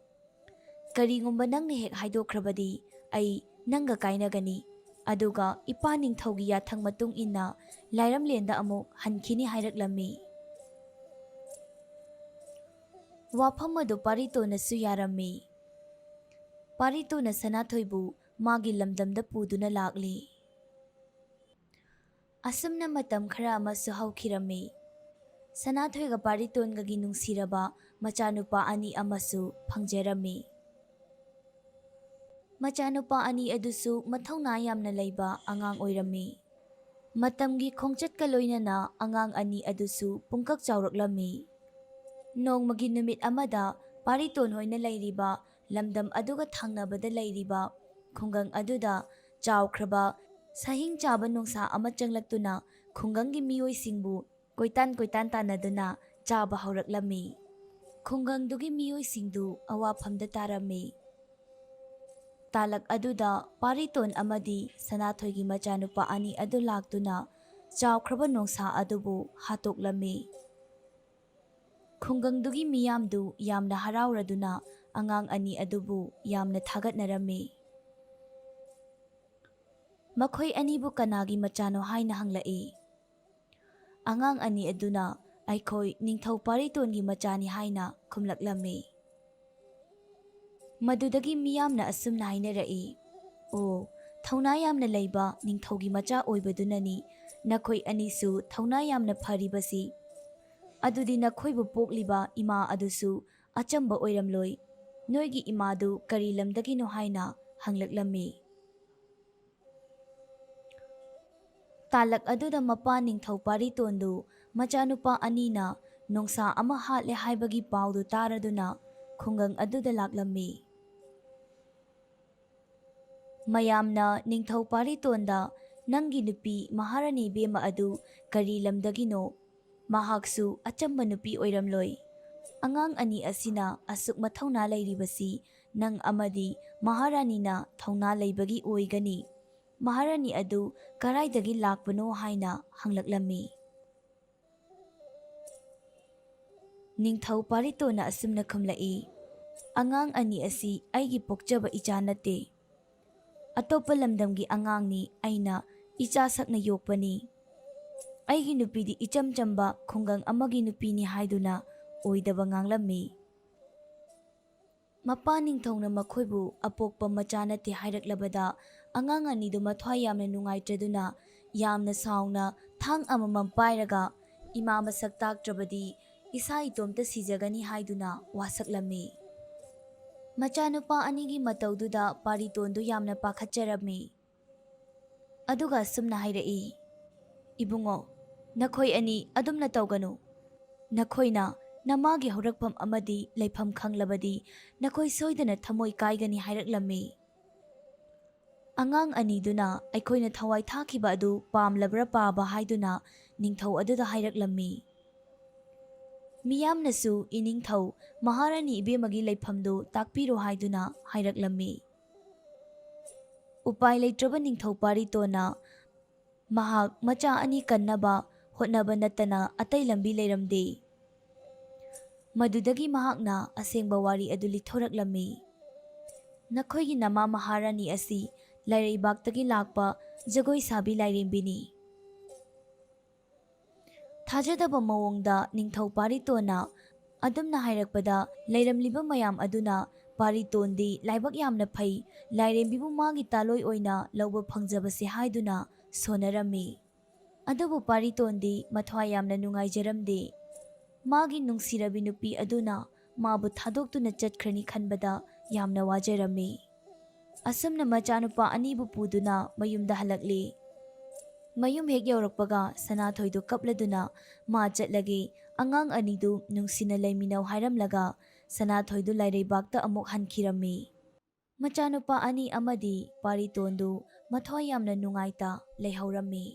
S2: ꯀꯔꯤꯒꯨꯝꯕ ꯅꯪꯅ ꯍꯦꯛ ꯍꯥꯏꯗꯣꯛꯈ꯭ꯔꯕꯗꯤ ꯑꯩ ꯅꯪꯒ ꯀꯥꯏꯅꯒꯅꯤ, ꯑꯗꯨꯒ ꯏꯄꯥ ꯅꯤꯡꯊꯧꯒꯤ ꯌꯥꯊꯪ ꯃꯇꯨꯡ ꯏꯟꯅ ꯂꯥꯏꯔꯝꯂꯦꯟꯗ ꯑꯃꯨꯛ ꯍꯟꯈꯤꯅꯤ ꯍꯥꯏꯔꯛꯂꯝꯃꯤ꯫ ꯋꯥꯐꯝ ꯑꯗꯨ ꯄꯥꯔꯤꯇꯣꯟꯅꯁꯨ ꯌꯥꯔꯝꯃꯤ꯫ ꯄꯥꯔꯤꯇꯣꯟꯅ ꯁꯅꯥꯊꯣꯏꯕꯨ ꯃꯥꯒꯤ ꯂꯝꯗꯝꯗ ꯄꯨꯗꯨꯅ ꯂꯥꯛꯂꯤ꯫ ꯑꯁꯨꯝꯅ ꯃꯇꯝ ꯈꯔ ꯑꯃꯁꯨ ꯍꯧꯈꯤꯔꯝꯃꯤ꯫ ꯁꯅꯥꯊꯣꯏꯒ ꯄꯥꯔꯤꯇꯣꯟꯒꯒꯤ ꯅꯨꯡꯁꯤꯔꯕ ꯃꯆꯥꯅꯨꯄꯥ ꯑꯅꯤ ꯑꯃꯁꯨ ꯐꯪꯖꯔꯝꯃꯤ꯫ ꯃꯆꯥꯅꯨꯄꯥ ꯑꯅꯤ ꯑꯗꯨꯁꯨ ꯃꯊꯧꯅꯥ ꯌꯥꯝꯅ ꯂꯩꯕ ꯑꯉꯥꯡ ꯑꯣꯏꯔꯝꯃꯤ꯫ ꯃꯇꯝꯒꯤ ꯈꯣꯡꯆꯠꯀ ꯂꯣꯏꯅꯅ ꯑꯉꯥꯡ ꯑꯅꯤ ꯑꯗꯨꯁꯨ ꯄꯨꯡꯀꯛ ꯆꯥꯎꯔꯛꯂꯝꯃꯤ꯫ ꯅꯣꯡꯃꯒꯤ ꯅꯨꯃꯤꯠ ꯑꯃꯗ ꯄꯥꯔꯤꯇꯣꯟ ꯍꯣꯏꯅ ꯂꯩꯔꯤꯕ ꯂꯝꯗꯝ ꯑꯗꯨꯒ ꯊꯪꯅꯕꯗ ꯂꯩꯔꯤꯕ ꯈꯨꯡꯒꯪ ꯑꯗꯨꯗ ꯆꯥꯎꯈ꯭ꯔꯕ ꯁꯥꯍꯤꯡ ꯆꯥꯕ ꯅꯣꯡꯁꯥ ꯑꯃ ꯆꯪꯂꯛꯇꯨꯅ ꯈꯨꯡꯒꯪꯒꯤ ꯃꯤꯑꯣꯏꯁꯤꯡꯕꯨ ꯀꯣꯏꯇꯥꯟ ꯇꯥꯟꯅꯗꯨꯅ ꯆꯥꯕ ꯍꯧꯔꯛꯂꯝꯃꯤ꯫ ꯈꯨꯡꯒꯪꯗꯨꯒꯤ ꯃꯤꯑꯣꯏꯁꯤꯡꯗꯨ ꯑꯋꯥꯐꯝꯗ ꯇꯥꯔꯝꯃꯤ꯫ ꯇꯥꯂꯛ ꯑꯗꯨꯗ ꯄꯥꯔꯤꯇꯣꯟ ꯑꯃꯗꯤ ꯁꯅꯥꯊꯣꯏꯒꯤ ꯃꯆꯥꯅꯨꯄꯥ ꯑꯅꯤ ꯑꯗꯨ ꯂꯥꯛꯇꯨꯅ ꯆꯥꯎꯈ꯭ꯔꯕ ꯅꯣꯡꯁꯥ ꯑꯗꯨꯕꯨ ꯍꯥꯠꯇꯣꯛꯂꯝꯃꯤ꯫ ꯈꯨꯡꯒꯪꯗꯨꯒꯤ ꯃꯤꯌꯥꯝꯗꯨ ꯌꯥꯝꯅ ꯍꯔꯥꯎꯔꯗꯨꯅ ꯑꯉꯥꯡ ꯑꯅꯤ ꯑꯗꯨꯕꯨ ꯌꯥꯝꯅ ꯊꯥꯒꯠꯅꯔꯝꯃꯤ꯫ ꯃꯈꯣꯏ ꯑꯅꯤꯕꯨ ꯀꯅꯥꯒꯤ ꯃꯆꯥꯅꯣ ꯍꯥꯏꯅ ꯍꯪꯂꯛꯏ꯫ ꯑꯉꯥꯡ ꯑꯅꯤ ꯑꯗꯨꯅ ꯑꯩꯈꯣꯏ ꯅꯤꯡꯊꯧ ꯄꯥꯔꯤꯇꯣꯟꯒꯤ ꯃꯆꯥꯅꯤ ꯍꯥꯏꯅ ꯈꯨꯝꯂꯛꯂꯝꯃꯤ꯫ ꯃꯗꯨꯗꯒꯤ ꯃꯤꯌꯥꯝꯅ ꯑꯁꯨꯝꯅ ꯍꯥꯏꯅꯔꯛꯏ, ꯑꯣ, ꯊꯧꯅꯥ ꯌꯥꯝꯅ ꯂꯩꯕ ꯅꯤꯡꯊꯧꯒꯤ ꯃꯆꯥ ꯑꯣꯏꯕꯗꯨꯅꯅꯤ ꯅꯈꯣꯏ ꯑꯅꯤꯁꯨ ꯊꯧꯅꯥ ꯌꯥꯝꯅ ꯐꯔꯤꯕꯁꯤ꯫ ꯑꯗꯨꯗꯤ ꯅꯈꯣꯏꯕꯨ ꯄꯣꯛꯂꯤꯕ ꯏꯃꯥ ꯑꯗꯨꯁꯨ ꯑꯆꯝꯕ ꯑꯣꯏꯔꯝꯂꯣꯏ꯫ ꯅꯣꯏꯒꯤ ꯏꯃꯥꯗꯨ ꯀꯔꯤ ꯂꯝꯗꯒꯤꯅꯣ ꯍꯥꯏꯅ ꯍꯪꯂꯛꯂꯝꯃꯤ꯫ ꯇꯥꯂꯛ ꯑꯗꯨꯗ ꯃꯄꯥ ꯅꯤꯡꯊꯧ ꯄꯥꯔꯤꯇꯣꯟꯗꯨ ꯃꯆꯥꯅꯨꯄꯥ ꯑꯅꯤꯅ ꯅꯣꯡꯁꯥ ꯑꯃ ꯍꯥꯠꯂꯦ ꯍꯥꯏꯕꯒꯤ ꯄꯥꯎꯗꯨ ꯇꯥꯔꯗꯨꯅ ꯈꯨꯡꯒꯪ ꯑꯗꯨꯗ ꯂꯥꯛꯂꯝꯃꯤ꯫ ꯃꯌꯥꯝꯅ ꯅꯤꯡꯊꯧ ꯄꯥꯔꯤꯇꯣꯟꯗ ꯅꯪꯒꯤ ꯅꯨꯄꯤ ꯃꯍꯥꯔꯥꯅꯤ ꯏꯕꯦꯝꯃ ꯑꯗꯨ ꯀꯔꯤ ꯂꯝꯗꯒꯤꯅꯣ? ꯃꯍꯥꯛꯁꯨ ꯑꯆꯝꯕ ꯅꯨꯄꯤ ꯑꯣꯏꯔꯝꯂꯣꯏ꯫ ꯑꯉꯥꯡ ꯑꯅꯤ ꯑꯁꯤꯅ ꯑꯁꯨꯛ ꯃꯊꯧꯅꯥ ꯂꯩꯔꯤꯕꯁꯤ ꯅꯪ ꯑꯃꯗꯤ ꯃꯍꯥꯔꯥꯅꯤꯅ ꯊꯧꯅꯥ ꯂꯩꯕꯒꯤ ꯑꯣꯏꯒꯅꯤ꯫ ꯃꯍꯥꯔꯥꯅꯤ ꯑꯗꯨ ꯀꯔꯥꯏꯗꯒꯤ ꯂꯥꯛꯄꯅꯣ ꯍꯥꯏꯅ ꯍꯪꯂꯛꯂꯝꯃꯤ꯫ ꯅꯤꯡꯊꯧ ꯄꯥꯔꯤꯇꯣꯟꯅ ꯑꯁꯨꯝꯅ ꯈꯨꯝꯂꯛꯏ, ꯑꯉꯥꯡ ꯑꯅꯤ ꯑꯁꯤ ꯑꯩꯒꯤ ꯄꯣꯛꯆꯕ ꯏꯆꯥ ꯅꯠꯇꯦ꯫ ꯑꯇꯣꯞꯄ ꯂꯝꯗꯝꯒꯤ ꯑꯉꯥꯡꯅꯤ, ꯑꯩꯅ ꯏꯆꯥ ꯁꯛꯅ ꯌꯣꯛꯄꯅꯤ꯫ ꯑꯩꯒꯤ ꯅꯨꯄꯤꯗꯤ ꯏꯆꯝ ꯆꯝꯕ ꯈꯨꯡꯒꯪ ꯑꯃꯒꯤ ꯅꯨꯄꯤꯅꯤ ꯍꯥꯏꯗꯨꯅ ꯑꯣꯏꯗꯕ ꯉꯥꯡꯂꯝꯃꯤ꯫ ꯃꯄꯥ ꯅꯤꯡꯊꯧꯅ ꯃꯈꯣꯏꯕꯨ ꯑꯄꯣꯛꯄ ꯃꯆꯥ ꯅꯠꯇꯦ ꯍꯥꯏꯔꯛꯂꯕꯗ ꯑꯉꯥꯡ ꯑꯅꯤꯗꯨ ꯃꯊ꯭ꯋꯥꯏ ꯌꯥꯝꯅ ꯅꯨꯡꯉꯥꯏꯇ꯭ꯔꯗꯨꯅ ꯌꯥꯝꯅ ꯁꯥꯎꯅ ꯊꯥꯡ ꯑꯃꯃꯝ ꯄꯥꯏꯔꯒ ꯏꯃꯥ ꯃꯁꯛ ꯇꯥꯛꯇ꯭ꯔꯕꯗꯤ ꯏꯁꯥ ꯏꯇꯣꯝꯇ ꯁꯤꯖꯒꯅꯤ ꯍꯥꯏꯗꯨꯅ ꯋꯥꯁꯛꯂꯝꯃꯤ꯫ ꯃꯆꯥꯅꯨꯄꯥ ꯑꯅꯤꯒꯤ ꯃꯇꯧꯗꯨꯗ ꯄꯥꯔꯤꯇꯣꯟꯗꯨ ꯌꯥꯝꯅ ꯄꯥꯈꯠꯆꯔꯝꯃꯤ꯫ ꯑꯗꯨꯒ ꯑꯁꯨꯝꯅ ꯍꯥꯏꯔꯛꯏ, "ꯏꯕꯨꯡꯉꯣ, ꯅꯈꯣꯏ ꯑꯅꯤ ꯑꯗꯨꯝꯅ ꯇꯧꯒꯅꯨ꯫ ꯅꯈꯣꯏꯅ ꯅꯃꯥꯒꯤ ꯍꯧꯔꯛꯐꯝ ꯑꯃꯗꯤ ꯂꯩꯐꯝ ꯈꯪꯂꯕꯗꯤ ꯅꯈꯣꯏ ꯁꯣꯏꯗꯅ ꯊꯃꯣꯏ ꯀꯥꯏꯒꯅꯤ" ꯍꯥꯏꯔꯛꯂꯝꯃꯤ꯫ ꯑꯉꯥꯡ ꯑꯅꯤꯗꯨꯅ ꯑꯩꯈꯣꯏꯅ ꯊꯋꯥꯏ ꯊꯥꯈꯤꯕ ꯑꯗꯨ ꯄꯥꯝꯂꯕ꯭ꯔꯥ ꯄꯥꯕ ꯍꯥꯏꯗꯨꯅ ꯅꯤꯡꯊꯧ ꯑꯗꯨꯗ ꯍꯥꯏꯔꯛꯂꯝꯃꯤ꯫ ꯃꯤꯌꯥꯝꯅꯁꯨ ꯏꯅꯤꯡꯊꯧ ꯃꯍꯥꯔꯥꯅꯤ ꯏꯕꯦꯝꯃꯒꯤ ꯂꯩꯐꯝꯗꯨ ꯇꯥꯛꯄꯤꯔꯣ ꯍꯥꯏꯗꯨꯅ ꯍꯥꯏꯔꯛꯂꯝꯃꯤ꯫ ꯎꯄꯥꯏ ꯂꯩꯇ꯭ꯔꯕ ꯅꯤꯡꯊꯧ ꯄꯥꯔꯤꯇꯣꯟꯅ ꯃꯍꯥꯛ ꯃꯆꯥ ꯑꯅꯤ ꯀꯟꯅꯕ ꯍꯣꯠꯅꯕ ꯅꯠꯇꯅ ꯑꯇꯩ ꯂꯝꯕꯤ ꯂꯩꯔꯝꯗꯦ꯫ ꯃꯗꯨꯗꯒꯤ ꯃꯍꯥꯛꯅ ꯑꯁꯦꯡꯕ ꯋꯥꯔꯤ ꯑꯗꯨ ꯂꯤꯊꯣꯔꯛꯂꯝꯃꯤ꯫ "ꯅꯈꯣꯏꯒꯤ ꯅꯃꯥ ꯃꯍꯥꯔꯥꯅꯤ ꯑꯁꯤ ꯂꯥꯏꯔꯩꯕꯥꯛꯇꯒꯤ ꯂꯥꯛꯄ ꯖꯒꯣꯏ ꯁꯥꯕꯤ ꯂꯥꯏꯔꯦꯝꯕꯤꯅꯤ"꯫ ꯊꯥꯖꯗꯕ ꯃꯑꯣꯡꯗ ꯅꯤꯡꯊꯧ ꯄꯥꯔꯤꯇꯣꯟꯅ ꯑꯗꯨꯝꯅ ꯍꯥꯏꯔꯛꯄꯗ ꯂꯩꯔꯝꯂꯤꯕ ꯃꯌꯥꯝ ꯑꯗꯨꯅ ꯄꯥꯔꯤꯇꯣꯟꯗꯤ ꯂꯥꯏꯕꯛ ꯌꯥꯝꯅ ꯐꯩ, ꯂꯥꯏꯔꯦꯝꯕꯤꯕꯨ ꯃꯥꯒꯤ ꯇꯥꯂꯣꯏ ꯑꯣꯏꯅ ꯂꯧꯕ ꯐꯪꯖꯕꯁꯦ ꯍꯥꯏꯗꯨꯅ ꯁꯣꯟꯅꯔꯝꯃꯤ꯫ ꯑꯗꯨꯕꯨ ꯄꯥꯔꯤꯇꯣꯟꯗꯤ ꯃꯊ꯭ꯋꯥꯏ ꯌꯥꯝꯅ ꯅꯨꯡꯉꯥꯏꯖꯔꯝꯗꯦ꯫ ꯃꯥꯒꯤ ꯅꯨꯡꯁꯤꯔꯕꯤ ꯅꯨꯄꯤ ꯑꯗꯨꯅ ꯃꯥꯕꯨ ꯊꯥꯗꯣꯛꯇꯨꯅ ꯆꯠꯈ꯭ꯔꯅꯤ ꯈꯟꯕꯗ ꯌꯥꯝꯅ ꯋꯥꯖꯔꯝꯃꯤ꯫ ꯑꯁꯨꯝꯅ ꯃꯆꯥꯅꯨꯄꯥ ꯑꯅꯤꯕꯨ ꯄꯨꯗꯨꯅ ꯃꯌꯨꯝꯗ ꯍꯜꯂꯛꯂꯤ꯫ ꯃꯌꯨꯝ ꯍꯦꯛ ꯌꯧꯔꯛꯄꯒ ꯁꯅꯥꯊꯣꯏꯗꯨ ꯀꯞꯂꯗꯨꯅ "ꯃꯥ ꯆꯠꯂꯒꯦ, ꯑꯉꯥꯡ ꯑꯅꯤꯗꯨ ꯅꯨꯡꯁꯤꯅ ꯂꯩꯃꯤꯟꯅꯧ" ꯍꯥꯏꯔꯝꯂꯒ ꯁꯅꯥꯊꯣꯏꯗꯨ ꯂꯥꯏꯔꯩꯕꯥꯛꯇ ꯑꯃꯨꯛ ꯍꯟꯈꯤꯔꯝꯃꯤ꯫ ꯃꯆꯥꯅꯨꯄꯥ ꯑꯅꯤ ꯑꯃꯗꯤ ꯄꯥꯔꯤꯇꯣꯟꯗꯨ ꯃꯊ꯭ꯋꯥꯏ ꯌꯥꯝꯅ ꯅꯨꯡꯉꯥꯏꯇ ꯂꯩꯍꯧꯔꯝꯃꯤ꯫